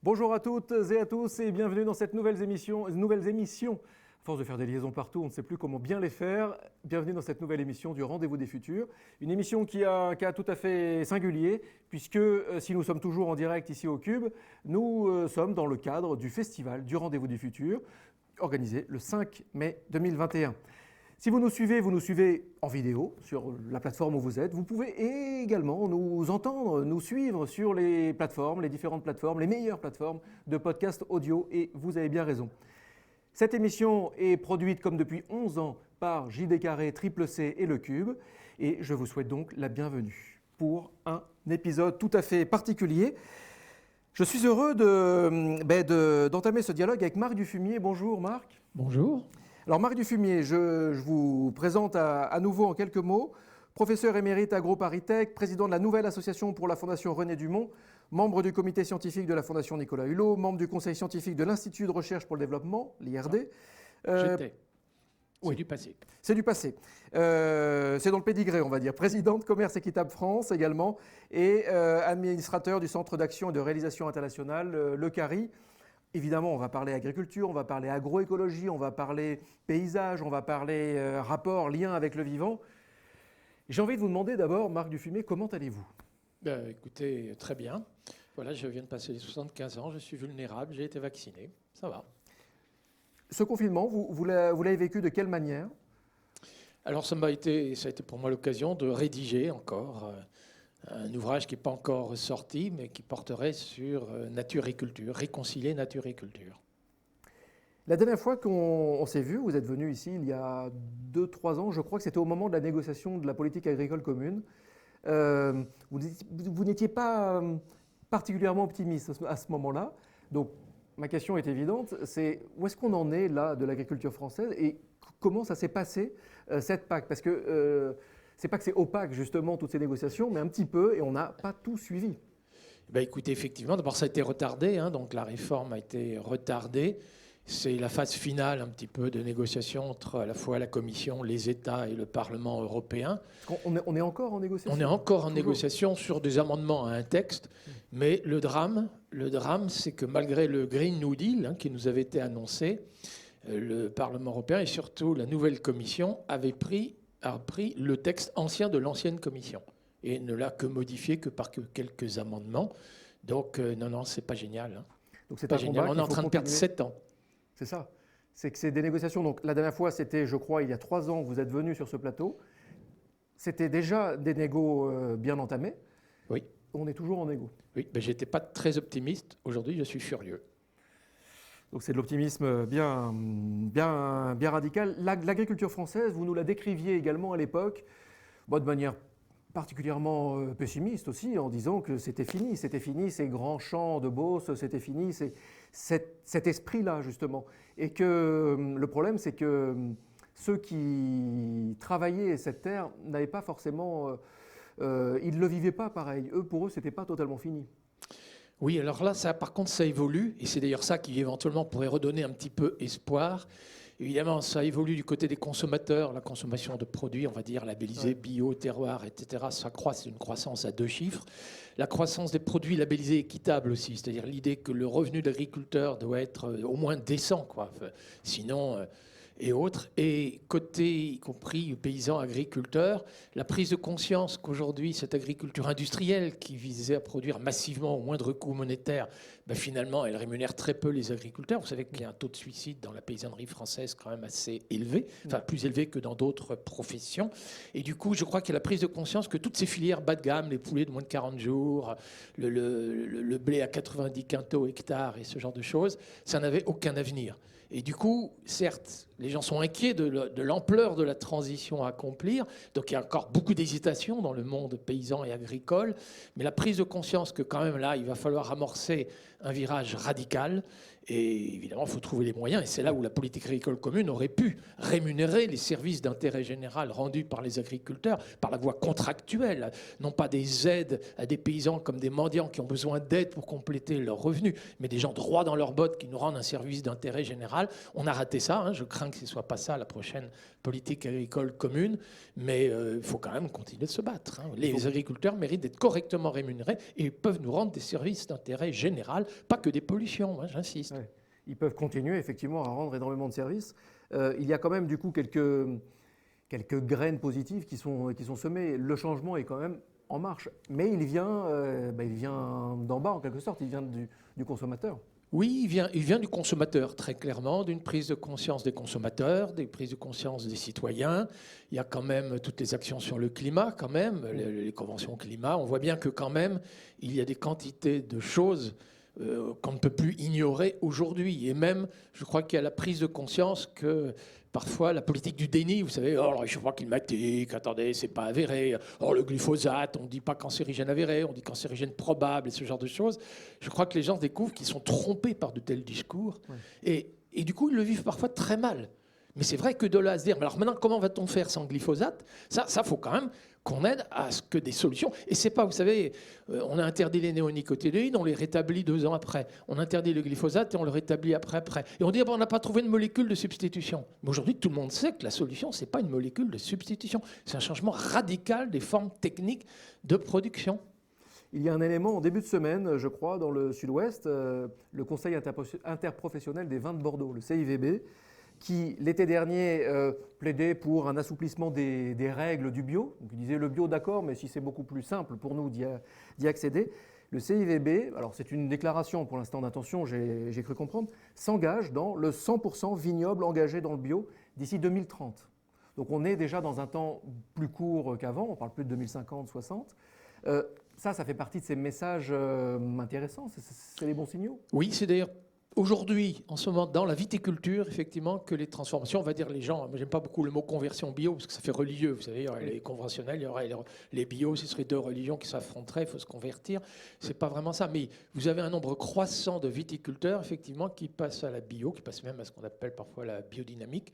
Bonjour à toutes et à tous et bienvenue dans cette nouvelle émission. À force de faire des liaisons partout, on ne sait plus comment bien les faire. Bienvenue dans cette nouvelle émission du Rendez-vous des Futurs. Une émission qui a un cas tout à fait singulier, puisque si nous sommes toujours en direct ici au Cube, nous sommes dans le cadre du festival du Rendez-vous des Futurs, organisé le 5 mai 2021. Si vous nous suivez en vidéo sur la plateforme où vous êtes. Vous pouvez également nous entendre, nous suivre sur les plateformes, les différentes plateformes, les meilleures plateformes de podcast audio. Et vous avez bien raison. Cette émission est produite comme depuis 11 ans par JD Carré, Triple C et Le Cube. Et je vous souhaite donc la bienvenue pour un épisode tout à fait particulier. Je suis heureux d'entamer ce dialogue avec Marc Dufumier. Bonjour Marc. Bonjour. Alors Marc Dufumier, je vous présente à nouveau en quelques mots. Professeur émérite AgroParisTech, président de la nouvelle association pour la Fondation René Dumont, membre du comité scientifique de la Fondation Nicolas Hulot, membre du conseil scientifique de l'Institut de recherche pour le développement, l'IRD. J'étais. C'est Oui. du passé. C'est du passé. C'est dans le pédigré, on va dire. Président de Commerce Équitable France également et administrateur du Centre d'action et de réalisation internationale, le CARI. Évidemment, on va parler agriculture, on va parler agroécologie, on va parler paysage, on va parler rapport, lien avec le vivant. J'ai envie de vous demander d'abord, Marc Dufumier, comment allez-vous ? Écoutez, très bien. Voilà, je viens de passer les 75 ans, je suis vulnérable, j'ai été vacciné, ça va. Ce confinement, vous l'avez vécu de quelle manière ? Alors ça a été pour moi l'occasion de rédiger encore un ouvrage qui n'est pas encore sorti, mais qui porterait sur nature et culture, réconcilier nature et culture. La dernière fois qu'on s'est vu, vous êtes venu ici il y a 2-3 ans, je crois que c'était au moment de la négociation de la politique agricole commune. Vous n'étiez pas particulièrement optimiste à ce moment-là. Donc ma question est évidente, c'est où est-ce qu'on en est là de l'agriculture française et comment ça s'est passé cette PAC ? Parce que c'est pas que c'est opaque justement toutes ces négociations, mais un petit peu et on n'a pas tout suivi. Écoutez, effectivement, d'abord ça a été retardé, donc la réforme a été retardée. C'est la phase finale un petit peu de négociation entre à la fois la Commission, les États et le Parlement européen. On est encore en négociation ? On est encore en Toujours. négociation sur des amendements à un texte, mais le drame, c'est que malgré le Green New Deal qui nous avait été annoncé, le Parlement européen et surtout la nouvelle Commission a pris le texte ancien de l'ancienne Commission et ne l'a que modifié que par quelques amendements. Donc non, c'est pas génial. Donc c'est pas un génial. combat On est en train de perdre continuer. 7 ans. C'est ça. C'est que c'est des négociations. Donc la dernière fois, c'était, je crois, il y a 3 ans, vous êtes venu sur ce plateau. C'était déjà des négos bien entamés. Oui. On est toujours en négo. Oui, j'étais pas très optimiste. Aujourd'hui, je suis furieux. Donc c'est de l'optimisme bien radical. L'agriculture française, vous nous la décriviez également à l'époque, de manière particulièrement pessimiste aussi, en disant que c'était fini ces grands champs de Beauce, c'était fini cet esprit-là justement. Et que le problème, c'est que ceux qui travaillaient cette terre n'avaient pas forcément, ils ne le vivaient pas pareil. Pour eux, c'était pas totalement fini. Oui, alors là, par contre, ça évolue, et c'est d'ailleurs ça qui éventuellement pourrait redonner un petit peu espoir. Évidemment, ça évolue du côté des consommateurs, la consommation de produits, on va dire, labellisés, bio, terroir, etc. Ça croît, c'est une croissance à 2 chiffres. La croissance des produits labellisés équitables aussi, c'est-à-dire l'idée que le revenu de l'agriculteur doit être au moins décent, sinon... et autres, et côté, y compris paysans, agriculteurs, la prise de conscience qu'aujourd'hui, cette agriculture industrielle qui visait à produire massivement au moindre coût monétaire, finalement, elle rémunère très peu les agriculteurs. Vous savez qu'il y a un taux de suicide dans la paysannerie française quand même assez élevé, plus élevé que dans d'autres professions. Et du coup, je crois qu'il y a la prise de conscience que toutes ces filières bas de gamme, les poulets de moins de 40 jours, le blé à 90 quintaux hectares et ce genre de choses, ça n'avait aucun avenir. Et du coup, certes, les gens sont inquiets de l'ampleur de la transition à accomplir. Donc, il y a encore beaucoup d'hésitation dans le monde paysan et agricole. Mais la prise de conscience que quand même là, il va falloir amorcer un virage radical Et évidemment, il faut trouver les moyens. Et c'est là où la politique agricole commune aurait pu rémunérer les services d'intérêt général rendus par les agriculteurs par la voie contractuelle, non pas des aides à des paysans comme des mendiants qui ont besoin d'aide pour compléter leurs revenus, mais des gens droits dans leurs bottes qui nous rendent un service d'intérêt général. On a raté ça. Hein. Je crains que ce ne soit pas ça la prochaine politique agricole commune, mais il faut quand même continuer de se battre. Hein. Les agriculteurs méritent d'être correctement rémunérés et peuvent nous rendre des services d'intérêt général, pas que des pollutions, hein, j'insiste. Ouais. Ils peuvent continuer effectivement à rendre énormément de services. Il y a quand même du coup quelques graines positives qui sont semées. Le changement est quand même en marche, mais il vient d'en bas en quelque sorte, il vient du consommateur. Oui, il vient du consommateur, très clairement, d'une prise de conscience des consommateurs, des prises de conscience des citoyens. Il y a quand même toutes les actions sur le climat, quand même, les conventions climat. On voit bien que quand même, il y a des quantités de choses qu'on ne peut plus ignorer aujourd'hui. Et même, je crois qu'il y a la prise de conscience que parfois la politique du déni, vous savez, oh, le réchauffement climatique, attendez, c'est pas avéré. Oh, le glyphosate, on ne dit pas cancérigène avéré, on dit cancérigène probable et ce genre de choses. Je crois que les gens découvrent qu'ils sont trompés par de tels discours. Ouais. Et du coup, ils le vivent parfois très mal. Mais c'est vrai que de là à se dire, alors maintenant, comment va-t-on faire sans glyphosate ? Ça, faut quand même qu'on aide à ce que des solutions. Et c'est pas, vous savez, on a interdit les néonicotinoïdes, on les rétablit 2 ans après. On interdit le glyphosate et on le rétablit après. Et on dit, on n'a pas trouvé de molécule de substitution. Mais aujourd'hui, tout le monde sait que la solution, c'est pas une molécule de substitution. C'est un changement radical des formes techniques de production. Il y a un élément en début de semaine, je crois, dans le Sud-Ouest, le Conseil interprofessionnel des vins de Bordeaux, le CIVB, qui l'été dernier plaidait pour un assouplissement des règles du bio. Donc, il disait le bio d'accord, mais si c'est beaucoup plus simple pour nous d'y accéder. Le CIVB, alors c'est une déclaration pour l'instant d'intention, j'ai cru comprendre, s'engage dans le 100% vignoble engagé dans le bio d'ici 2030. Donc on est déjà dans un temps plus court qu'avant, on parle plus de 2050-60. Ça fait partie de ces messages intéressants, c'est les bons signaux. Oui, c'est d'ailleurs aujourd'hui, en ce moment, dans la viticulture, effectivement, que les transformations, on va dire les gens, moi j'aime pas beaucoup le mot conversion bio, parce que ça fait religieux, vous savez, il y aurait les conventionnels, il y aurait les bio, ce seraient 2 religions qui s'affronteraient, il faut se convertir, c'est pas vraiment ça, mais vous avez un nombre croissant de viticulteurs, effectivement, qui passent à la bio, qui passent même à ce qu'on appelle parfois la biodynamique,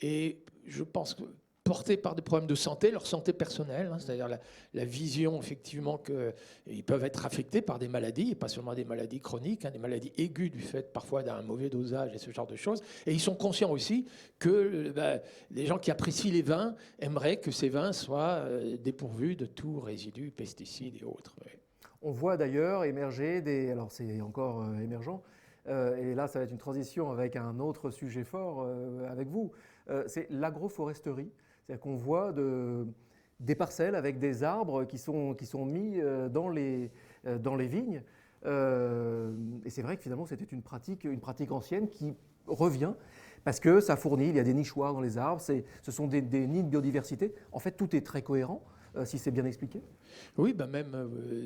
et je pense que portés par des problèmes de santé, leur santé personnelle, hein, c'est-à-dire la vision effectivement qu'ils peuvent être affectés par des maladies, et pas seulement des maladies chroniques, hein, des maladies aiguës du fait parfois d'un mauvais dosage et ce genre de choses. Et ils sont conscients aussi que les gens qui apprécient les vins aimeraient que ces vins soient dépourvus de tout résidu, pesticides et autres. Ouais. On voit d'ailleurs émerger alors c'est encore émergent, et là ça va être une transition avec un autre sujet fort avec vous, c'est l'agroforesterie. C'est-à-dire qu'on voit des parcelles avec des arbres qui sont mis dans les vignes. Et c'est vrai que finalement, c'était une pratique ancienne qui revient parce que ça fournit, il y a des nichoirs dans les arbres, ce sont des nids de biodiversité. En fait, tout est très cohérent, si c'est bien expliqué. Oui,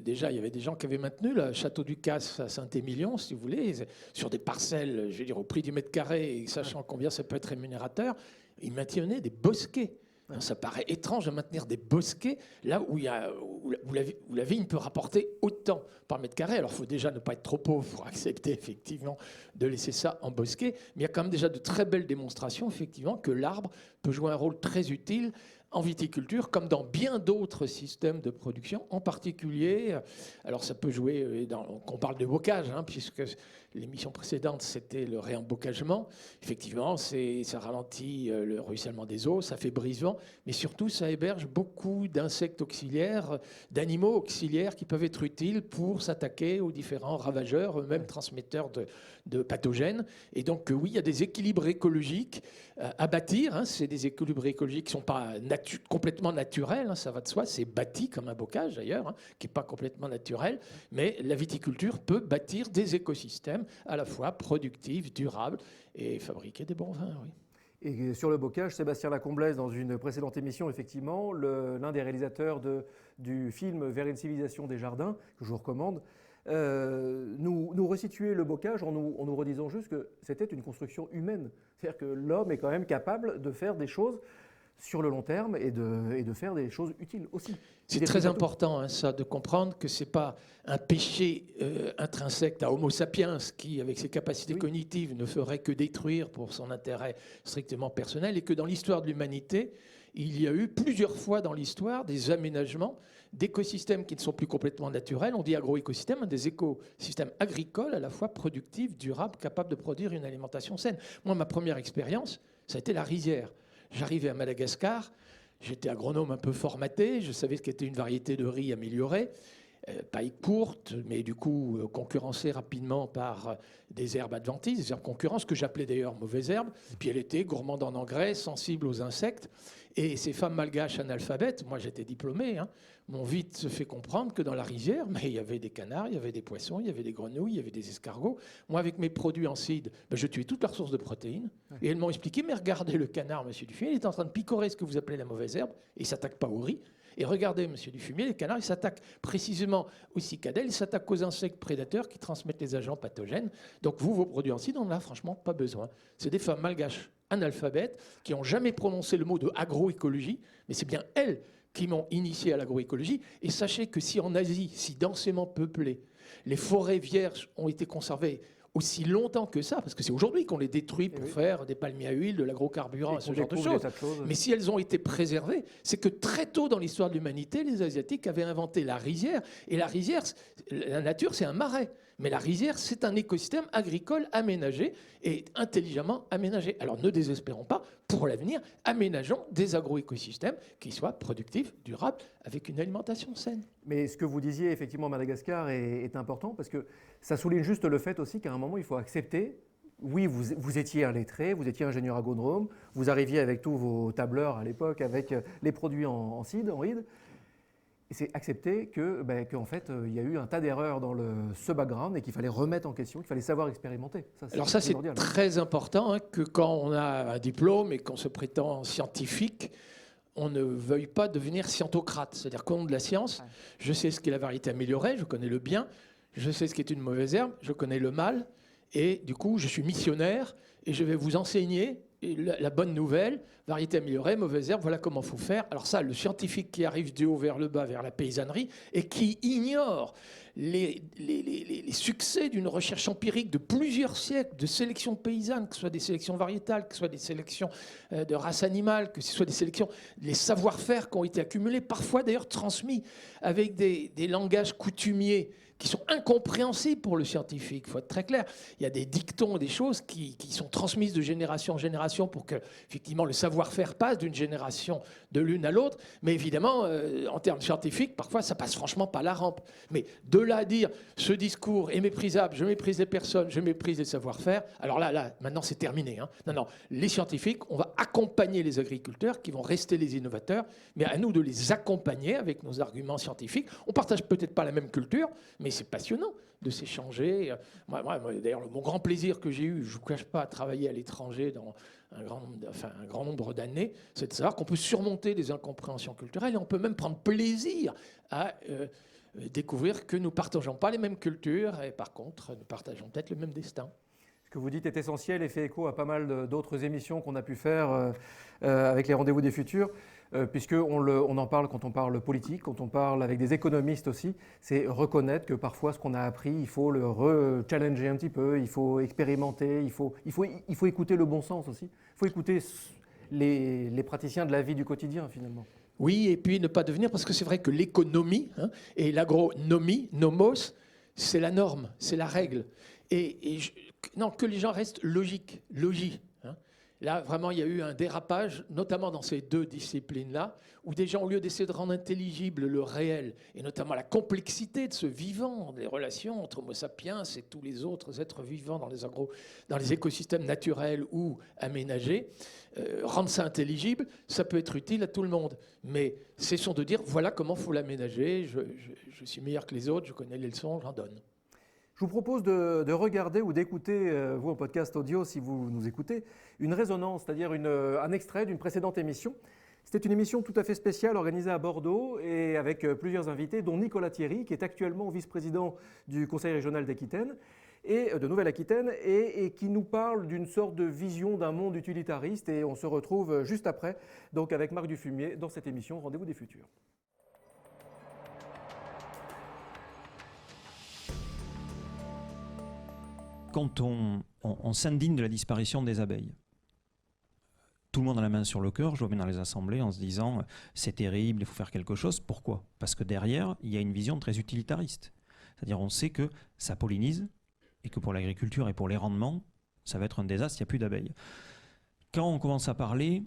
déjà, il y avait des gens qui avaient maintenu le château du Casse à Saint-Émilion, si vous voulez, sur des parcelles, je veux dire, au prix du mètre carré, et sachant combien ça peut être rémunérateur, ils maintenaient des bosquets. Ça paraît étrange de maintenir des bosquets là où la vigne peut rapporter autant par mètre carré. Alors, il faut déjà ne pas être trop pauvre pour accepter effectivement de laisser ça en bosquet. Mais il y a quand même déjà de très belles démonstrations effectivement que l'arbre peut jouer un rôle très utile en viticulture, comme dans bien d'autres systèmes de production, en particulier, alors ça peut jouer, qu'on parle de bocage, hein, puisque l'émission précédente, c'était le réembocagement. Effectivement, ça ralentit le ruissellement des eaux, ça fait brise-vent, mais surtout, ça héberge beaucoup d'insectes auxiliaires, d'animaux auxiliaires qui peuvent être utiles pour s'attaquer aux différents ravageurs, eux-mêmes transmetteurs de pathogènes. Et donc, oui, il y a des équilibres écologiques à bâtir. Hein, c'est des équilibres écologiques qui ne sont pas complètement naturels, hein, ça va de soi. C'est bâti comme un bocage, d'ailleurs, hein, qui n'est pas complètement naturel. Mais la viticulture peut bâtir des écosystèmes à la fois productifs, durables et fabriquer des bons vins, oui. Et sur le bocage, Sébastien Lacomblaise, dans une précédente émission, effectivement, l'un des réalisateurs du film Vers une civilisation des jardins, que je vous recommande, nous resituait le bocage en nous redisant juste que c'était une construction humaine. C'est-à-dire que l'homme est quand même capable de faire des choses sur le long terme et de faire des choses utiles aussi. C'est très important, hein, ça, de comprendre que ce n'est pas un péché intrinsèque à Homo sapiens qui, avec ses capacités cognitives, ne ferait que détruire pour son intérêt strictement personnel, et que dans l'histoire de l'humanité, il y a eu plusieurs fois dans l'histoire des aménagements d'écosystèmes qui ne sont plus complètement naturels. On dit agroécosystèmes, des écosystèmes agricoles à la fois productifs, durables, capables de produire une alimentation saine. Moi, ma première expérience, ça a été la rizière. J'arrivais à Madagascar, j'étais agronome un peu formaté, je savais ce qu'était une variété de riz améliorée, paille courte, mais du coup concurrencée rapidement par des herbes adventices, des herbes concurrentes, ce que j'appelais d'ailleurs mauvaises herbes. Puis elle était gourmande en engrais, sensible aux insectes. Et ces femmes malgaches analphabètes, moi j'étais diplômé, hein, m'ont vite se fait comprendre que dans la rizière, mais il y avait des canards, il y avait des poissons, il y avait des grenouilles, il y avait des escargots. Moi, avec mes produits en seed, je tuais toute leur source de protéines. Et elles m'ont expliqué, mais regardez le canard, monsieur Dufumier, il est en train de picorer ce que vous appelez la mauvaise herbe, et il ne s'attaque pas au riz. Et regardez, monsieur Dufumier, les canards, ils s'attaquent précisément aux cicadelles, ils s'attaquent aux insectes prédateurs qui transmettent les agents pathogènes. Donc vous, vos produits en seed, on n'en a franchement pas besoin. C'est des femmes malgaches analphabètes qui n'ont jamais prononcé le mot de agroécologie, mais c'est bien elles qui m'ont initié à l'agroécologie. Et sachez que si en Asie, si densément peuplée, les forêts vierges ont été conservées aussi longtemps que ça, parce que c'est aujourd'hui qu'on les détruit pour faire des palmiers à huile, de l'agrocarburant, ce genre de choses. Mais si elles ont été préservées, c'est que très tôt dans l'histoire de l'humanité, les Asiatiques avaient inventé la rizière. Et la rizière, la nature, c'est un marais. Mais la rizière, c'est un écosystème agricole aménagé et intelligemment aménagé. Alors ne désespérons pas, pour l'avenir, aménageons des agroécosystèmes qui soient productifs, durables, avec une alimentation saine. Mais ce que vous disiez effectivement à Madagascar est important parce que ça souligne juste le fait aussi qu'à un moment, il faut accepter. Oui, vous étiez un lettré, vous étiez ingénieur agronome, vous arriviez avec tous vos tableurs à l'époque, avec les produits en seed, en reed. Et c'est accepter qu'en fait, il y a eu un tas d'erreurs dans ce background et qu'il fallait remettre en question, qu'il fallait savoir expérimenter. Alors ça, c'est très important, hein, que quand on a un diplôme et qu'on se prétend scientifique, on ne veuille pas devenir scientocrate. C'est-à-dire qu'au nom de la science, je sais ce qu'est la variété améliorée, je connais le bien, je sais ce qu'est une mauvaise herbe, je connais le mal, et du coup, je suis missionnaire et je vais vous enseigner la bonne nouvelle, variété améliorée, mauvaise herbe, voilà comment il faut faire. Alors ça, le scientifique qui arrive du haut vers le bas, vers la paysannerie, et qui ignore les succès d'une recherche empirique de plusieurs siècles, de sélection paysanne, que ce soit des sélections variétales, que ce soit des sélections de races animales, que ce soit des sélections, les savoir-faire qui ont été accumulés, parfois d'ailleurs transmis avec des langages coutumiers qui sont incompréhensibles pour le scientifique. Il faut être très clair. Il y a des dictons, des choses qui sont transmises de génération en génération pour que, effectivement, le savoir-faire passe d'une génération de l'une à l'autre. Mais évidemment, en termes scientifiques, parfois, ça passe franchement pas la rampe. Mais de là à dire, ce discours est méprisable, je méprise les personnes, je méprise les savoir-faire, alors là, maintenant, c'est terminé. Hein. Non, les scientifiques, on va accompagner les agriculteurs qui vont rester les innovateurs, mais à nous de les accompagner avec nos arguments scientifiques. On partage peut-être pas la même culture, mais c'est passionnant de s'échanger. Moi, d'ailleurs, mon grand plaisir que j'ai eu, je ne vous cache pas, à travailler à l'étranger dans un grand nombre d'années, c'est de savoir qu'on peut surmonter des incompréhensions culturelles et on peut même prendre plaisir à découvrir que nous ne partageons pas les mêmes cultures et par contre, nous partageons peut-être le même destin. Ce que vous dites est essentiel et fait écho à pas mal d'autres émissions qu'on a pu faire avec les Rendez-vous des Futurs, puisqu'on en parle quand on parle politique, quand on parle avec des économistes aussi, c'est reconnaître que parfois ce qu'on a appris, il faut le re-challenger un petit peu, il faut expérimenter, il faut écouter le bon sens aussi, il faut écouter les praticiens de la vie du quotidien finalement. Oui, et puis ne pas devenir, parce que c'est vrai que l'économie et l'agronomie, nomos, c'est la norme, c'est la règle. Non, que les gens restent logiques. Hein. Là, vraiment, il y a eu un dérapage, notamment dans ces deux disciplines-là, où des gens, au lieu d'essayer de rendre intelligible le réel, et notamment la complexité de ce vivant, des relations entre Homo sapiens et tous les autres êtres vivants dans les écosystèmes naturels ou aménagés, rendre ça intelligible, ça peut être utile à tout le monde. Mais cessons de dire, voilà comment il faut l'aménager, je suis meilleur que les autres, je connais les leçons, j'en donne. Je vous propose de regarder ou d'écouter, vous en podcast audio si vous nous écoutez, une résonance, c'est-à-dire un extrait d'une précédente émission. C'était une émission tout à fait spéciale organisée à Bordeaux et avec plusieurs invités, dont Nicolas Thierry, qui est actuellement vice-président du Conseil régional d'Aquitaine. et de Nouvelle-Aquitaine et qui nous parle d'une sorte de vision d'un monde utilitariste. Et on se retrouve juste après, donc avec Marc Dufumier, dans cette émission Rendez-vous des Futurs. Quand on s'indigne de la disparition des abeilles, tout le monde a la main sur le cœur, je vois bien dans les assemblées, en se disant c'est terrible, il faut faire quelque chose. Pourquoi ? Parce que derrière, il y a une vision très utilitariste. C'est-à-dire on sait que ça pollinise et que pour l'agriculture et pour les rendements, ça va être un désastre, il n'y a plus d'abeilles. Quand on commence à parler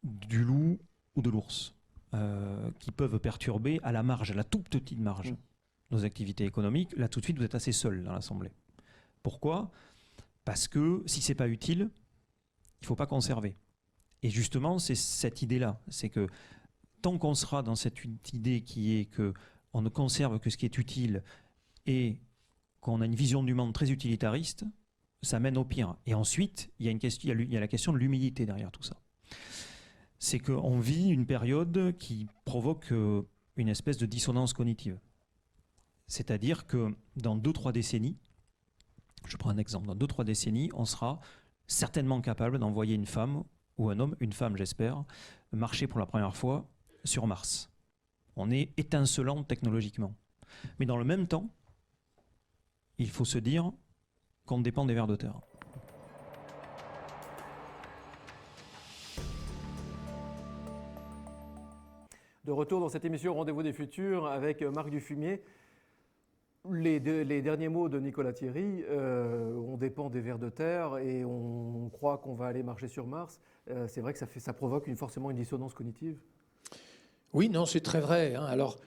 du loup ou de l'ours, qui peuvent perturber à la marge, à la toute petite marge, nos activités économiques, là tout de suite vous êtes assez seul dans l'assemblée. Pourquoi ? Parce que si ce n'est pas utile, il ne faut pas conserver. Et justement, c'est cette idée-là. C'est que tant qu'on sera dans cette idée qui est qu'on ne conserve que ce qui est utile et qu'on a une vision du monde très utilitariste, ça mène au pire. Et ensuite, il y a la question de l'humilité derrière tout ça. C'est qu'on vit une période qui provoque une espèce de dissonance cognitive. C'est-à-dire que dans 2-3 décennies, je prends un exemple, dans 2-3 décennies, on sera certainement capable d'envoyer une femme ou un homme, une femme j'espère, marcher pour la première fois sur Mars. On est étincelant technologiquement. Mais dans le même temps, il faut se dire qu'on dépend des vers de terre. De retour dans cette émission Rendez-vous des Futurs avec Marc Dufumier. Les derniers mots de Nicolas Thierry, on dépend des vers de terre et on croit qu'on va aller marcher sur Mars. C'est vrai que ça provoque forcément une dissonance cognitive. Oui, non, c'est très vrai. Alors,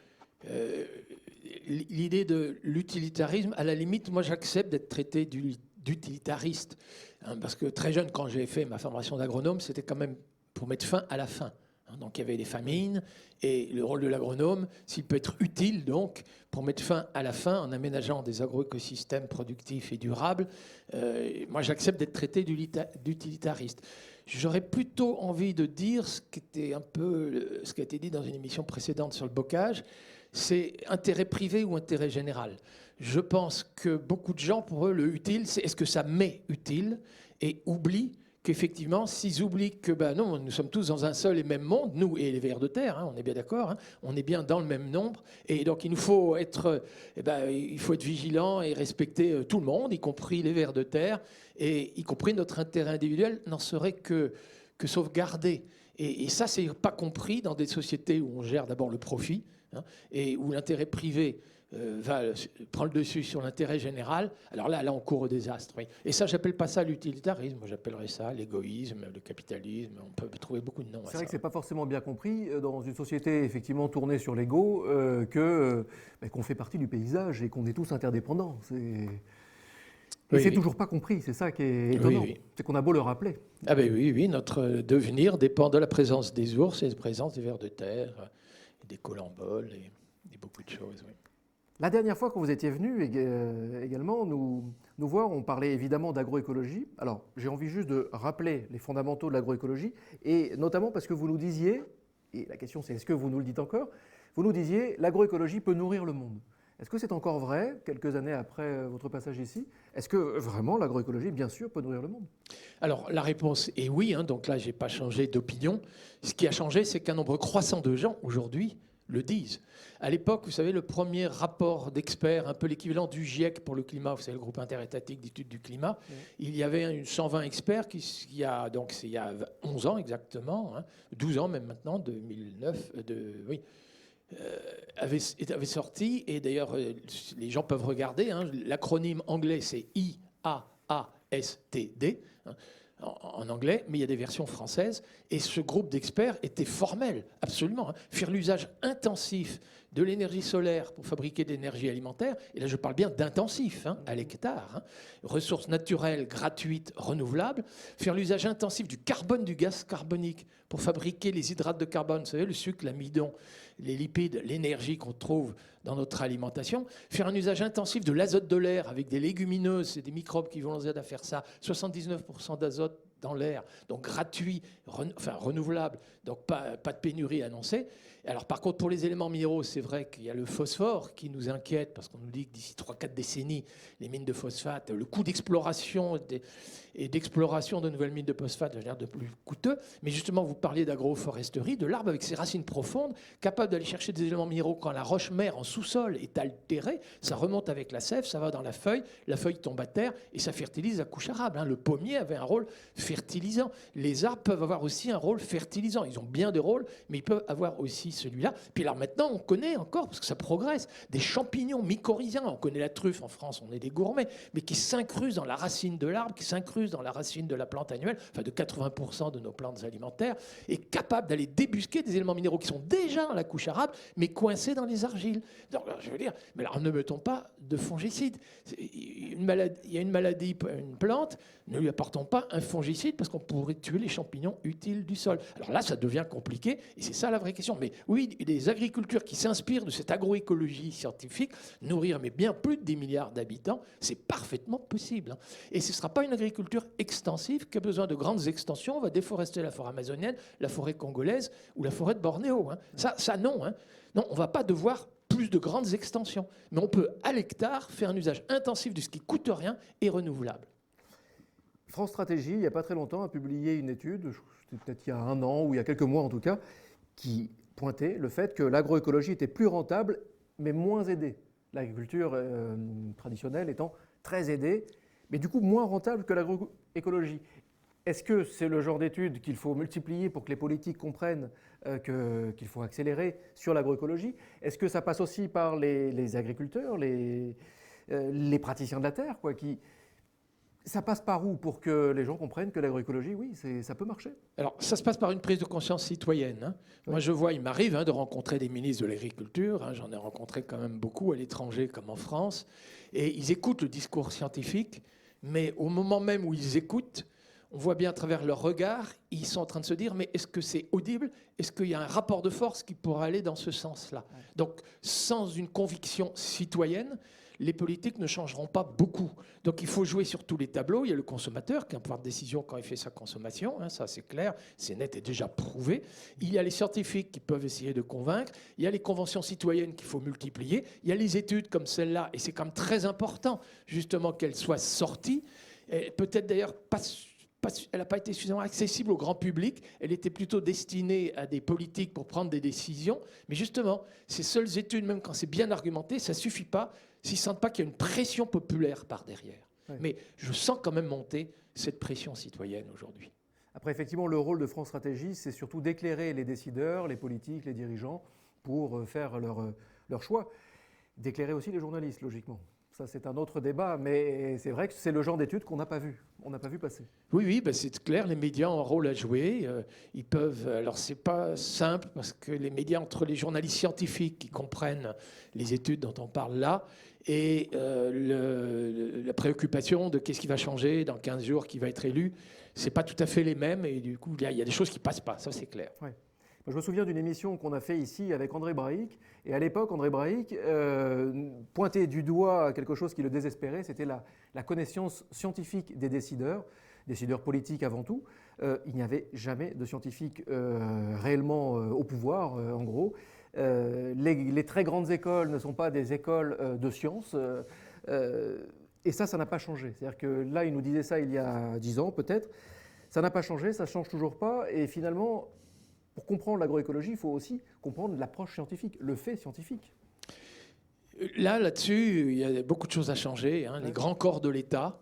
l'idée de l'utilitarisme, à la limite, moi j'accepte d'être traité d'utilitariste. Parce que très jeune, quand j'ai fait ma formation d'agronome, c'était quand même pour mettre fin à la faim. Donc il y avait des famines et le rôle de l'agronome, s'il peut être utile donc pour mettre fin à la faim en aménageant des agroécosystèmes productifs et durables, moi j'accepte d'être traité d'utilitariste. J'aurais plutôt envie de dire ce qui était un peu ce qui a été dit dans une émission précédente sur le bocage, c'est intérêt privé ou intérêt général. Je pense que beaucoup de gens, pour eux, le utile, c'est est-ce que ça m'est utile et oublient qu'effectivement, s'ils oublient que non, nous sommes tous dans un seul et même monde, nous et les vers de terre, on est bien d'accord, on est bien dans le même nombre, et donc il nous faut être, il faut être vigilant et respecter tout le monde, y compris les vers de terre, et y compris notre intérêt individuel n'en serait que sauvegardé. Et ça, c'est pas compris dans des sociétés où on gère d'abord le profit, et où l'intérêt privé prend le dessus sur l'intérêt général. Alors là, on court au désastre. Oui. Et ça, j'appelle pas ça l'utilitarisme. Moi, j'appppellerais ça l'égoïsme, le capitalisme. On peut trouver beaucoup de noms. C'est vrai que c'est pas forcément bien compris dans une société effectivement tournée sur l'ego qu'on fait partie du paysage et qu'on est tous interdépendants. Et c'est toujours pas compris. C'est ça qui est étonnant. Oui. C'est qu'on a beau le rappeler. Ah ben oui, notre devenir dépend de la présence des ours et de la présence des vers de terre, des colamboles et beaucoup de choses. Oui. La dernière fois que vous étiez venu également nous voir, on parlait évidemment d'agroécologie. Alors, j'ai envie juste de rappeler les fondamentaux de l'agroécologie, et notamment parce que vous nous disiez, et la question c'est est-ce que vous nous le dites encore, vous nous disiez l'agroécologie peut nourrir le monde. Est-ce que c'est encore vrai, quelques années après votre passage ici ? Est-ce que vraiment l'agroécologie, bien sûr, peut nourrir le monde ? Alors, la réponse est oui. Donc là, je n'ai pas changé d'opinion. Ce qui a changé, c'est qu'un nombre croissant de gens, aujourd'hui, le disent. À l'époque, vous savez, le premier rapport d'experts, un peu l'équivalent du GIEC pour le climat, vous savez, le groupe interétatique d'études du climat, il y avait 120 experts il y a 11 ans exactement, 12 ans même maintenant, 2009, avait sorti, et d'ailleurs, les gens peuvent regarder, l'acronyme anglais, c'est IAASTD, en anglais, mais il y a des versions françaises. Et ce groupe d'experts était formel, absolument. Faire l'usage intensif de l'énergie solaire pour fabriquer de l'énergie alimentaire, et là je parle bien d'intensif, à l'hectare, ressources naturelles, gratuites, renouvelables, faire l'usage intensif du carbone, du gaz carbonique pour fabriquer les hydrates de carbone, vous savez, le sucre, l'amidon, les lipides, l'énergie qu'on trouve dans notre alimentation, faire un usage intensif de l'azote de l'air avec des légumineuses, c'est des microbes qui vont nous aider à faire ça, 79% d'azote dans l'air, donc gratuit, renouvelable, donc pas de pénurie annoncée. Alors par contre, pour les éléments minéraux, c'est vrai qu'il y a le phosphore qui nous inquiète, parce qu'on nous dit que d'ici 3-4 décennies, les mines de phosphate, le coût d'exploration et d'exploration de nouvelles mines de phosphate va devenir de plus coûteux. Mais justement, vous parliez d'agroforesterie, de l'arbre avec ses racines profondes, capable d'aller chercher des éléments minéraux quand la roche-mère en sous-sol est altérée, ça remonte avec la sève, ça va dans la feuille tombe à terre et ça fertilise la couche arable. Le pommier avait un rôle fertilisant. Les arbres peuvent avoir aussi un rôle fertilisant. Ils ont bien des rôles, mais ils peuvent avoir aussi celui-là. Puis alors maintenant, on connaît encore, parce que ça progresse, des champignons mycorhiziens. On connaît la truffe en France, on est des gourmets, mais qui s'incrusent dans la racine de l'arbre, qui s'incrusent dans la racine de la plante annuelle, enfin de 80% de nos plantes alimentaires, et capables d'aller débusquer des éléments minéraux qui sont déjà dans la couche arable, mais coincés dans les argiles. Donc, je veux dire, mais alors ne mettons pas de fongicides. Il y a une maladie, une plante, ne lui apportons pas un fongicide parce qu'on pourrait tuer les champignons utiles du sol. Alors là, ça devient compliqué et c'est ça la vraie question. Mais oui, les agricultures qui s'inspirent de cette agroécologie scientifique, nourrir mais bien plus de 10 milliards d'habitants, c'est parfaitement possible. Et ce ne sera pas une agriculture extensive qui a besoin de grandes extensions. On va déforester la forêt amazonienne, la forêt congolaise ou la forêt de Bornéo. Ça non. Non, on ne va pas devoir plus de grandes extensions. Mais on peut, à l'hectare, faire un usage intensif de ce qui ne coûte rien et renouvelable. France Stratégie, il n'y a pas très longtemps, a publié une étude, c'était peut-être il y a 1 an ou il y a quelques mois en tout cas, qui pointait le fait que l'agroécologie était plus rentable, mais moins aidée. L'agriculture traditionnelle étant très aidée, mais du coup moins rentable que l'agroécologie. Est-ce que c'est le genre d'études qu'il faut multiplier pour que les politiques comprennent qu'il faut accélérer sur l'agroécologie? Est-ce que ça passe aussi par les agriculteurs, les praticiens de la terre, quoi, ça passe par où pour que les gens comprennent que l'agroécologie, oui, ça peut marcher? Alors, ça se passe par une prise de conscience citoyenne. Oui. Moi, je vois, il m'arrive de rencontrer des ministres de l'Agriculture. J'en ai rencontré quand même beaucoup à l'étranger comme en France. Et ils écoutent le discours scientifique, mais au moment même où ils écoutent, on voit bien à travers leur regard, ils sont en train de se dire, mais est-ce que c'est audible? Est-ce qu'il y a un rapport de force qui pourra aller dans ce sens-là? Donc, sans une conviction citoyenne, les politiques ne changeront pas beaucoup. Donc il faut jouer sur tous les tableaux. Il y a le consommateur qui a un pouvoir de décision quand il fait sa consommation, ça c'est clair, c'est net et déjà prouvé. Il y a les scientifiques qui peuvent essayer de convaincre. Il y a les conventions citoyennes qu'il faut multiplier. Il y a les études comme celle-là, et c'est quand même très important justement qu'elles soient sorties. Peut-être d'ailleurs elle n'a pas été suffisamment accessible au grand public. Elle était plutôt destinée à des politiques pour prendre des décisions. Mais justement, ces seules études, même quand c'est bien argumenté, ça ne suffit pas s'ils ne sentent pas qu'il y a une pression populaire par derrière. Oui. Mais je sens quand même monter cette pression citoyenne aujourd'hui. Après, effectivement, le rôle de France Stratégie, c'est surtout d'éclairer les décideurs, les politiques, les dirigeants pour faire leur choix. D'éclairer aussi les journalistes, logiquement. Ça, c'est un autre débat, mais c'est vrai que c'est le genre d'études qu'on n'a pas vu. On n'a pas vu passer. Oui, c'est clair, les médias ont un rôle à jouer. Ils peuvent. Alors, c'est pas simple parce que les médias, entre les journalistes scientifiques qui comprennent les études dont on parle là, et la préoccupation de qu'est-ce qui va changer dans 15 jours, qui va être élu, c'est pas tout à fait les mêmes. Et du coup, il y a des choses qui passent pas. Ça, c'est clair. Ouais. Je me souviens d'une émission qu'on a fait ici avec André Braic. Et à l'époque, André Braic pointait du doigt quelque chose qui le désespérait, c'était la connaissance scientifique des décideurs politiques avant tout. Il n'y avait jamais de scientifiques réellement au pouvoir, en gros. Les très grandes écoles ne sont pas des écoles de sciences. Et ça n'a pas changé. C'est-à-dire que là, il nous disait ça il y a 10 ans peut-être. Ça n'a pas changé, ça ne change toujours pas. Et finalement, pour comprendre l'agroécologie, il faut aussi comprendre l'approche scientifique, le fait scientifique. Là-dessus, il y a beaucoup de choses à changer. Les grands corps de l'État,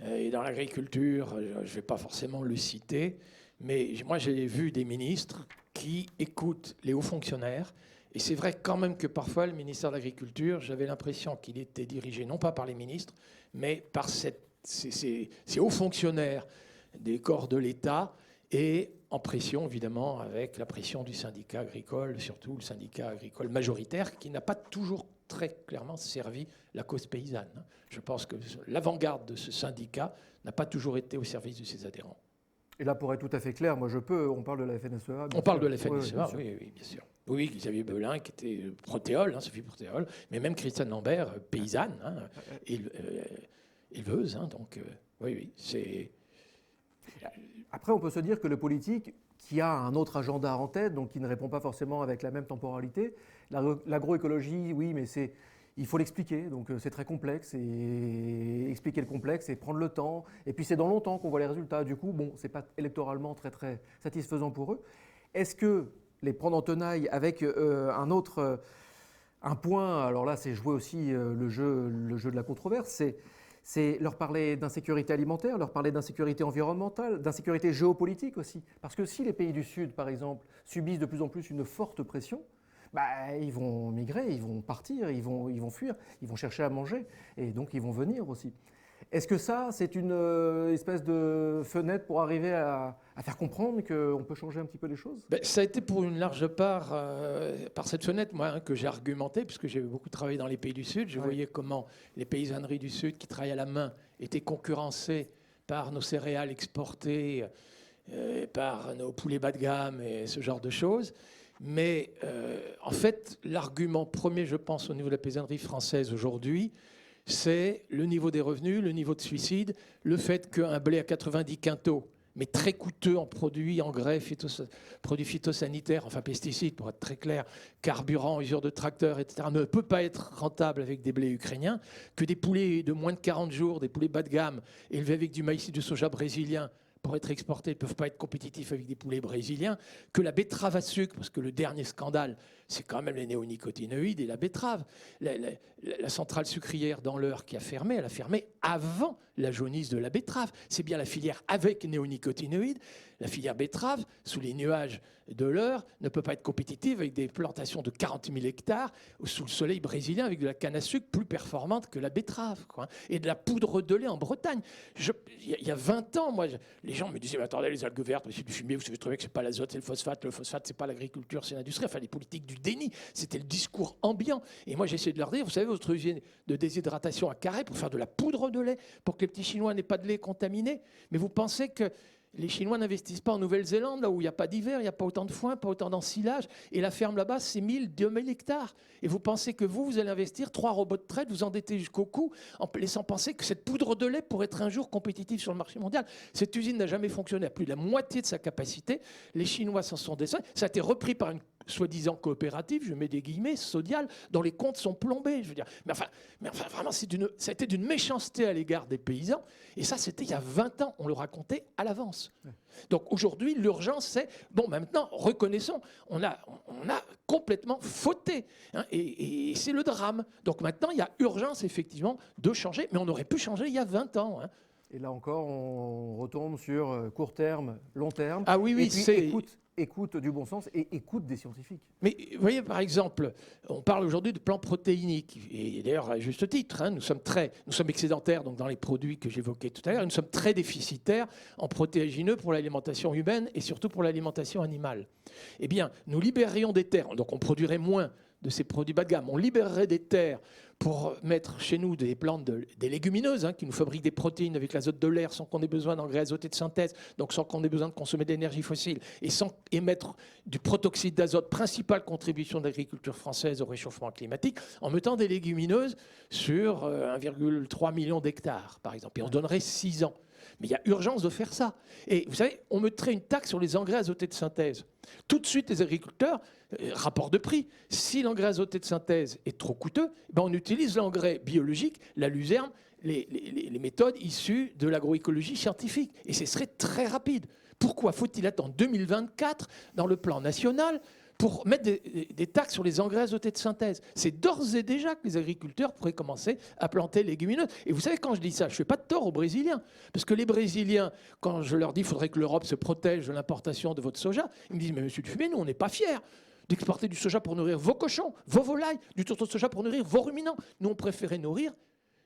et dans l'agriculture, je ne vais pas forcément le citer, mais moi j'ai vu des ministres qui écoutent les hauts fonctionnaires. Et c'est vrai quand même que parfois, le ministère de l'Agriculture, j'avais l'impression qu'il était dirigé non pas par les ministres, mais par ces hauts fonctionnaires des corps de l'État, et en pression, évidemment, avec la pression du syndicat agricole, surtout le syndicat agricole majoritaire, qui n'a pas toujours très clairement servi la cause paysanne. Je pense que l'avant-garde de ce syndicat n'a pas toujours été au service de ses adhérents. Et là, pour être tout à fait clair, on parle de la FNSEA. On parle de la FNSEA, oui, bien sûr. Oui, Xavier Belin, qui était protéole, Sophie Protéole, mais même Christiane Lambert, paysanne, éleveuse. Donc, oui, c'est... Après, on peut se dire que le politique, qui a un autre agenda en tête, donc qui ne répond pas forcément avec la même temporalité, l'agroécologie, oui, mais il faut l'expliquer, donc c'est très complexe, et expliquer le complexe et prendre le temps, et puis c'est dans longtemps qu'on voit les résultats, du coup, bon, c'est pas électoralement très très satisfaisant pour eux. Est-ce que les prendre en tenaille avec un point, alors là c'est jouer aussi le jeu de la controverse, c'est leur parler d'insécurité alimentaire, leur parler d'insécurité environnementale, d'insécurité géopolitique aussi. Parce que si les pays du Sud, par exemple, subissent de plus en plus une forte pression, bah, ils vont migrer, ils vont partir, ils vont fuir, ils vont chercher à manger, et donc ils vont venir aussi. Est-ce que ça, c'est une espèce de fenêtre pour arriver à faire comprendre qu'on peut changer un petit peu les choses? Ça a été pour une large part par cette fenêtre, moi, que j'ai argumenté, puisque j'ai beaucoup travaillé dans les pays du Sud. Je voyais comment les paysanneries du Sud qui travaillent à la main étaient concurrencées par nos céréales exportées, par nos poulets bas de gamme et ce genre de choses. Mais en fait, l'argument premier, je pense, au niveau de la paysannerie française aujourd'hui, c'est le niveau des revenus, le niveau de suicide, le fait qu'un blé à 90 quintaux, mais très coûteux en produits, engrais, produits phytosanitaires, enfin pesticides pour être très clair, carburant, usure de tracteurs, etc., ne peut pas être rentable avec des blés ukrainiens, que des poulets de moins de 40 jours, des poulets bas de gamme, élevés avec du maïs et du soja brésilien, pour être exportés, ne peuvent pas être compétitifs avec des poulets brésiliens, que la betterave à sucre, parce que le dernier scandale, c'est quand même les néonicotinoïdes et la betterave. La centrale sucrière dans l'Eure qui a fermé, elle a fermé avant la jaunisse de la betterave. C'est bien la filière avec néonicotinoïdes. La filière betterave, sous les nuages de l'Eure, ne peut pas être compétitive avec des plantations de 40 000 hectares ou sous le soleil brésilien avec de la canne à sucre plus performante que la betterave, quoi. Et de la poudre de lait en Bretagne. Il y a 20 ans, moi, les gens me disaient, mais attendez, les algues vertes, c'est du fumier, vous savez très bien que c'est pas l'azote, c'est le phosphate, c'est pas l'agriculture, c'est l'industrie. Enfin, les politiques du déni, c'était le discours ambiant. Et moi, j'essayais de leur dire, vous savez, votre usine de déshydratation à Carhaix pour faire de la poudre de lait, pour que les petits Chinois n'aient pas de lait contaminé. Mais vous pensez que les Chinois n'investissent pas en Nouvelle-Zélande, là où il n'y a pas d'hiver, il n'y a pas autant de foin, pas autant d'ensilage. Et la ferme là-bas, c'est 2000 hectares. Et vous pensez que vous allez investir 3 robots de traite, vous endettez jusqu'au cou, en laissant penser que cette poudre de lait pourrait être un jour compétitive sur le marché mondial. Cette usine n'a jamais fonctionné à plus de la moitié de sa capacité. Les Chinois s'en sont descendus. Ça a été repris par une soi-disant coopérative, je mets des guillemets, Sodial, dont les comptes sont plombés. Je veux dire. Mais enfin vraiment, ça a été d'une méchanceté à l'égard des paysans. Et ça, c'était il y a 20 ans. On le racontait à l'avance. Ouais. Donc aujourd'hui, l'urgence, c'est, bon, maintenant, reconnaissons, on a complètement fauté. Hein, et c'est le drame. Donc maintenant, il y a urgence, effectivement, de changer. Mais on aurait pu changer il y a 20 ans. Hein. Et là encore, on retombe sur court terme, long terme. Ah oui, et puis, c'est... Écoute du bon sens et écoute des scientifiques. Mais vous voyez, par exemple, on parle aujourd'hui de plans protéiniques. Et d'ailleurs, à juste titre, hein, nous sommes excédentaires donc, dans les produits que j'évoquais tout à l'heure. Nous sommes très déficitaires en protéagineux pour l'alimentation humaine et surtout pour l'alimentation animale. Eh bien, nous libérerions des terres. Donc, on produirait moins de ces produits bas de gamme. On libérerait des terres pour mettre chez nous des plantes, des légumineuses, hein, qui nous fabriquent des protéines avec l'azote de l'air sans qu'on ait besoin d'engrais azotés de synthèse, donc sans qu'on ait besoin de consommer d'énergie fossile, et sans émettre du protoxyde d'azote, principale contribution de l'agriculture française au réchauffement climatique, en mettant des légumineuses sur 1,3 million d'hectares, par exemple. Et on donnerait 6 ans. Mais il y a urgence de faire ça. Et vous savez, on mettrait une taxe sur les engrais azotés de synthèse. Tout de suite, les agriculteurs, rapport de prix, si l'engrais azoté de synthèse est trop coûteux, ben on utilise l'engrais biologique, la luzerne, les méthodes issues de l'agroécologie scientifique. Et ce serait très rapide. Pourquoi faut-il attendre 2024 dans le plan national pour mettre des taxes sur les engrais azotés de synthèse? C'est d'ores et déjà que les agriculteurs pourraient commencer à planter légumineuses. Et vous savez, quand je dis ça, je ne fais pas de tort aux Brésiliens. Parce que les Brésiliens, quand je leur dis qu'il faudrait que l'Europe se protège de l'importation de votre soja, ils me disent, mais monsieur Dufumé, nous, on n'est pas fiers d'exporter du soja pour nourrir vos cochons, vos volailles, du tourteau de soja pour nourrir vos ruminants. Nous, on préférait nourrir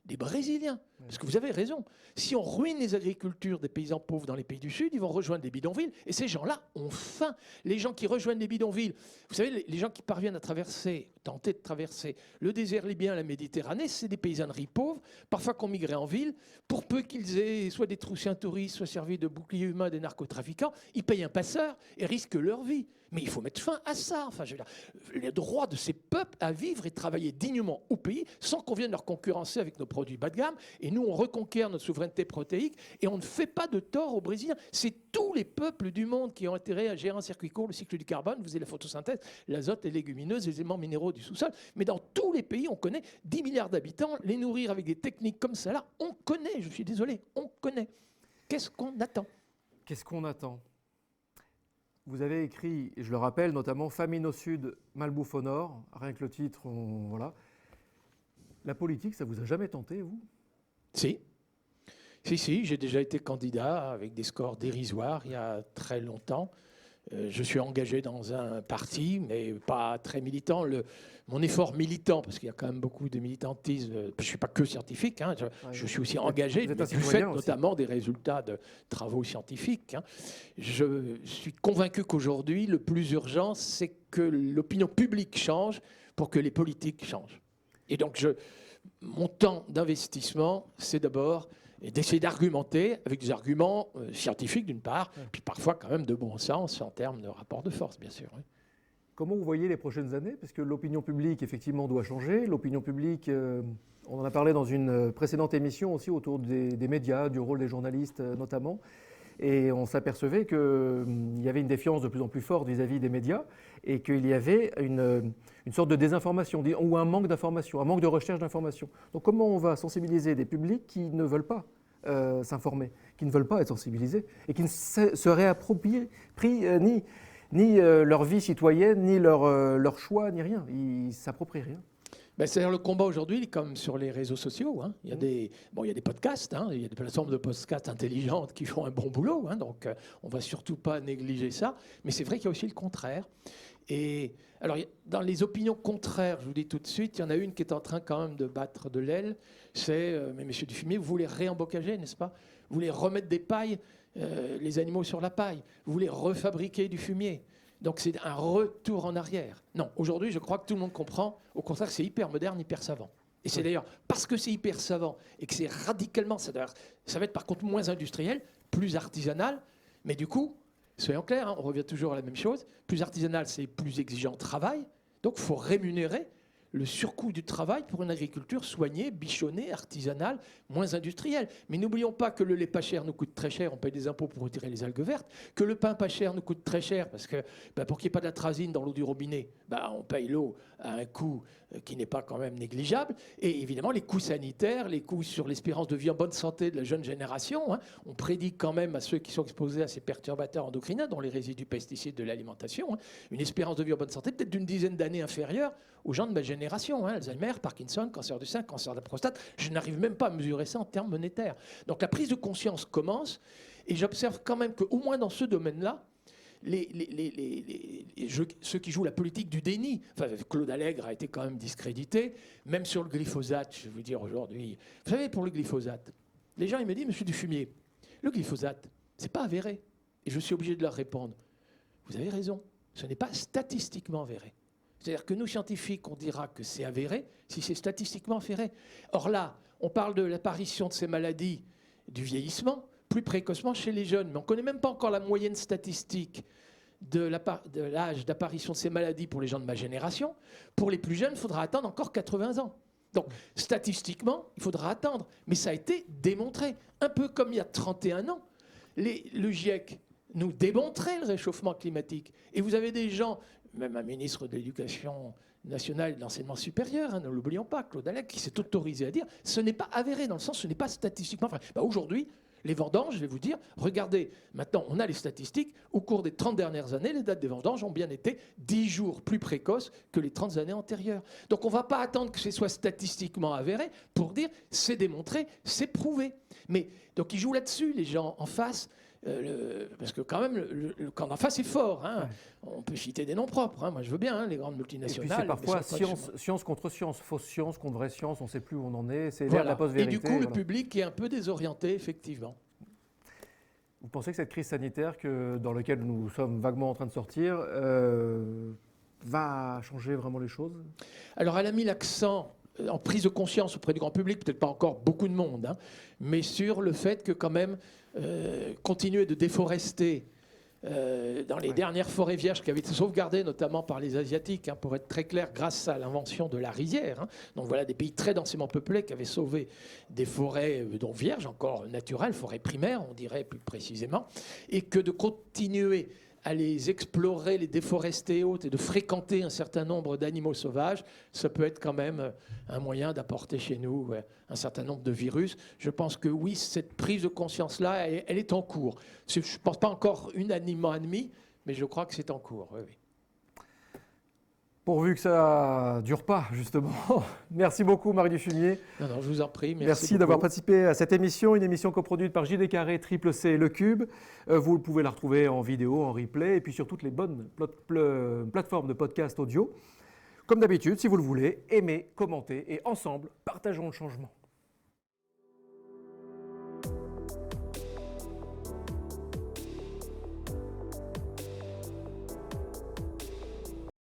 des Brésiliens. Parce que vous avez raison. Si on ruine les agricultures des paysans pauvres dans les pays du Sud, ils vont rejoindre les bidonvilles. Et ces gens-là ont faim. Les gens qui rejoignent les bidonvilles, vous savez, les gens qui parviennent à tenter de traverser le désert libyen, la Méditerranée, c'est des paysanneries pauvres, parfois qu'on migrait en ville, pour peu qu'ils aient soit des troussiens touristes, soit servi de bouclier humain des narcotrafiquants, ils payent un passeur et risquent leur vie. Mais il faut mettre fin à ça. Enfin, je veux dire, le droit de ces peuples à vivre et travailler dignement au pays sans qu'on vienne leur concurrencer avec nos produits bas de gamme et Et nous, on reconquiert notre souveraineté protéique et on ne fait pas de tort aux Brésiliens. C'est tous les peuples du monde qui ont intérêt à gérer un circuit court, le cycle du carbone, vous avez la photosynthèse, l'azote, les légumineuses, les éléments minéraux du sous-sol. Mais dans tous les pays, on connaît 10 milliards d'habitants, les nourrir avec des techniques comme ça, là, on connaît, je suis désolé, on connaît. Qu'est-ce qu'on attend ? Qu'est-ce qu'on attend ? Vous avez écrit, et je le rappelle, notamment Famine au sud, malbouffe au nord. Rien que le titre, voilà. La politique, ça vous a jamais tenté, vous ? Si, j'ai déjà été candidat avec des scores dérisoires il y a très longtemps. Je suis engagé dans un parti, mais pas très militant. Mon effort militant, parce qu'il y a quand même beaucoup de militantisme, je ne suis pas que scientifique, hein, je suis aussi engagé du fait notamment des résultats de travaux scientifiques. Hein. Je suis convaincu qu'aujourd'hui, le plus urgent, c'est que l'opinion publique change pour que les politiques changent. Et donc, mon temps d'investissement, c'est d'abord d'essayer d'argumenter avec des arguments scientifiques d'une part, puis parfois quand même de bon sens en termes de rapport de force, bien sûr. Oui. Comment vous voyez les prochaines années ? Parce que l'opinion publique, effectivement, doit changer. L'opinion publique, on en a parlé dans une précédente émission aussi autour des médias, du rôle des journalistes notamment. Et on s'apercevait qu'il y avait une défiance de plus en plus forte vis-à-vis des médias et qu'il y avait une sorte de désinformation ou un manque d'information, un manque de recherche d'information. Donc comment on va sensibiliser des publics qui ne veulent pas s'informer, qui ne veulent pas être sensibilisés et qui ne se réapproprient ni leur vie citoyenne, ni leur choix, ni rien. Ils ne s'approprient rien. C'est-à-dire le combat aujourd'hui, il est comme sur les réseaux sociaux. Hein. Il y a des podcasts, hein. Il y a des plateformes de podcasts intelligentes qui font un bon boulot. Hein. Donc, on ne va surtout pas négliger ça. Mais c'est vrai qu'il y a aussi le contraire. Et alors, dans les opinions contraires, je vous dis tout de suite, il y en a une qui est en train quand même de battre de l'aile. C'est, mais monsieur Dufumier, vous voulez réembocager, n'est-ce pas ? Vous voulez remettre des pailles, les animaux sur la paille. Vous voulez refabriquer du fumier. Donc c'est un retour en arrière. Non, aujourd'hui, je crois que tout le monde comprend. Au contraire, c'est hyper moderne, hyper savant. Et c'est d'ailleurs parce que c'est hyper savant et que c'est radicalement... Ça va être par contre moins industriel, plus artisanal. Mais du coup, soyons clairs, hein, on revient toujours à la même chose. Plus artisanal, c'est plus exigeant de travail. Donc il faut rémunérer le surcoût du travail pour une agriculture soignée, bichonnée, artisanale, moins industrielle. Mais n'oublions pas que le lait pas cher nous coûte très cher, on paye des impôts pour retirer les algues vertes, que le pain pas cher nous coûte très cher, parce que pour qu'il n'y ait pas d'atrazine dans l'eau du robinet, on paye l'eau à un coût qui n'est pas quand même négligeable. Et évidemment, les coûts sanitaires, les coûts sur l'espérance de vie en bonne santé de la jeune génération, hein, on prédit quand même à ceux qui sont exposés à ces perturbateurs endocriniens, dont les résidus pesticides de l'alimentation, hein, une espérance de vie en bonne santé peut-être d'une dizaine d'années inférieure aux gens de ma génération, hein, Alzheimer, Parkinson, cancer du sein, cancer de la prostate. Je n'arrive même pas à mesurer ça en termes monétaires. Donc la prise de conscience commence, et j'observe quand même qu'au moins dans ce domaine-là, ceux qui jouent la politique du déni, Claude Allègre a été quand même discrédité, même sur le glyphosate, je vais vous dire aujourd'hui. Vous savez, pour le glyphosate, les gens ils me disent, monsieur Dufumier, le glyphosate, c'est pas avéré. Et je suis obligé de leur répondre, vous avez raison, ce n'est pas statistiquement avéré. C'est-à-dire que nous, scientifiques, on dira que c'est avéré si c'est statistiquement avéré. Or là, on parle de l'apparition de ces maladies du vieillissement plus précocement chez les jeunes, mais on ne connaît même pas encore la moyenne statistique de l'âge d'apparition de ces maladies pour les gens de ma génération. Pour les plus jeunes, il faudra attendre encore 80 ans. Donc, statistiquement, il faudra attendre. Mais ça a été démontré. Un peu comme il y a 31 ans, le GIEC nous démontrait le réchauffement climatique. Et vous avez des gens, même un ministre de l'Éducation nationale et de l'enseignement supérieur, hein, ne l'oublions pas, Claude Allègre, qui s'est autorisé à dire ce n'est pas avéré, dans le sens ce n'est pas statistiquement vrai. Aujourd'hui, les vendanges, je vais vous dire, regardez, maintenant on a les statistiques, au cours des 30 dernières années, les dates des vendanges ont bien été 10 jours plus précoces que les 30 années antérieures. Donc on ne va pas attendre que ce soit statistiquement avéré pour dire c'est démontré, c'est prouvé. Mais donc ils jouent là-dessus, les gens en face. Parce que quand même, le camp d'en face est fort. Hein. Ouais. On peut citer des noms propres. Hein. Moi, je veux bien, hein, les grandes multinationales. Et puis c'est parfois science contre science, fausse science contre vraie science. On ne sait plus où on en est. C'est la post-vérité. Et du coup, le public est un peu désorienté, effectivement. Vous pensez que cette crise sanitaire dans laquelle nous sommes vaguement en train de sortir va changer vraiment les choses ? Alors, elle a mis l'accent en prise de conscience auprès du grand public, peut-être pas encore beaucoup de monde, hein, mais sur le fait que quand même continuer de déforester dans les dernières forêts vierges qui avaient été sauvegardées, notamment par les Asiatiques, pour être très clair, grâce à l'invention de la rizière. Donc voilà, des pays très densément peuplés qui avaient sauvé des forêts donc vierges, encore naturelles, forêts primaires, on dirait plus précisément, et que de continuer à les explorer, les déforester et autres, et de fréquenter un certain nombre d'animaux sauvages, ça peut être quand même un moyen d'apporter chez nous un certain nombre de virus. Je pense que oui, cette prise de conscience-là, elle est en cours. Je ne pense pas encore unanimement admis, mais je crois que c'est en cours. Oui, oui. Pourvu que ça ne dure pas, justement. Merci beaucoup, Marc Dufumier. Non, je vous en prie. Merci d'avoir participé à cette émission, une émission coproduite par JD Carré, Triple C, Le Cube. Vous pouvez la retrouver en vidéo, en replay, et puis sur toutes les bonnes plateformes de podcast audio. Comme d'habitude, si vous le voulez, aimez, commentez, et ensemble, partageons le changement.